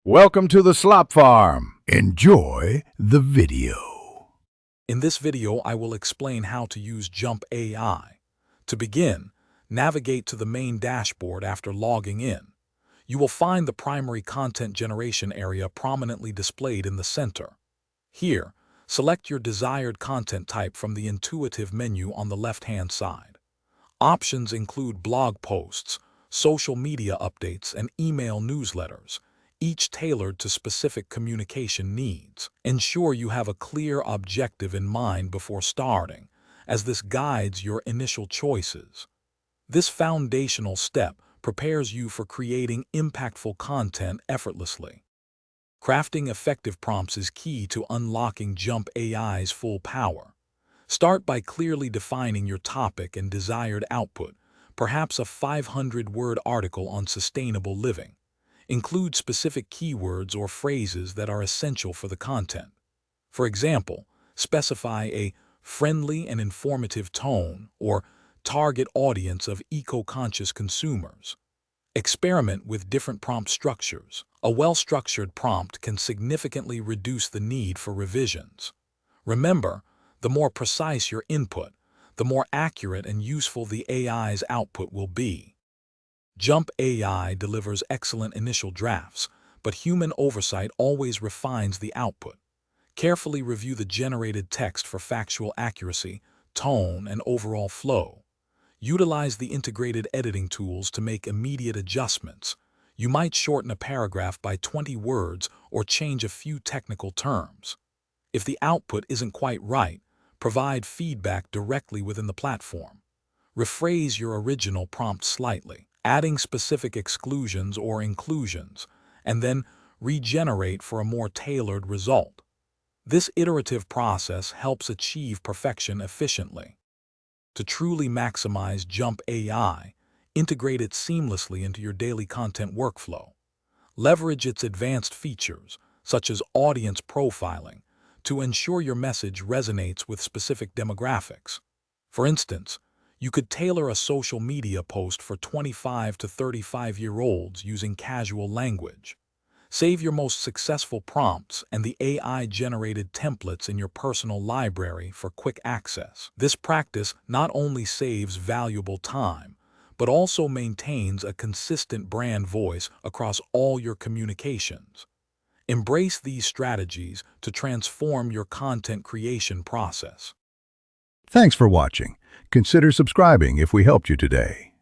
Welcome to the Slop Farm. Enjoy the video. In this video, I will explain how to use Jump AI. To begin, navigate to the main dashboard after logging in. You will find the primary content generation area prominently displayed in the center. Here, select your desired content type from the intuitive menu on the left-hand side. Options include blog posts, social media updates, and email newsletters, each tailored to specific communication needs. Ensure you have a clear objective in mind before starting, as this guides your initial choices. This foundational step prepares you for creating impactful content effortlessly. Crafting effective prompts is key to unlocking Jump AI's full power. Start by clearly defining your topic and desired output, perhaps a 500-word article on sustainable living. Include specific keywords or phrases that are essential for the content. For example, specify a friendly and informative tone or target audience of eco-conscious consumers. Experiment with different prompt structures. A well-structured prompt can significantly reduce the need for revisions. Remember, the more precise your input, the more accurate and useful the AI's output will be. Jump AI delivers excellent initial drafts, but human oversight always refines the output. Carefully review the generated text for factual accuracy, tone, and overall flow. Utilize the integrated editing tools to make immediate adjustments. You might shorten a paragraph by 20 words or change a few technical terms. If the output isn't quite right, provide feedback directly within the platform. Rephrase your original prompt slightly, adding specific exclusions or inclusions, and then regenerate for a more tailored result. This iterative process helps achieve perfection efficiently. To truly maximize Jump AI, integrate it seamlessly into your daily content workflow. Leverage its advanced features, such as audience profiling, to ensure your message resonates with specific demographics. For instance, you could tailor a social media post for 25 to 35-year-olds using casual language. Save your most successful prompts and the AI-generated templates in your personal library for quick access. This practice not only saves valuable time, but also maintains a consistent brand voice across all your communications. Embrace these strategies to transform your content creation process. Thanks for watching. Consider subscribing if we helped you today.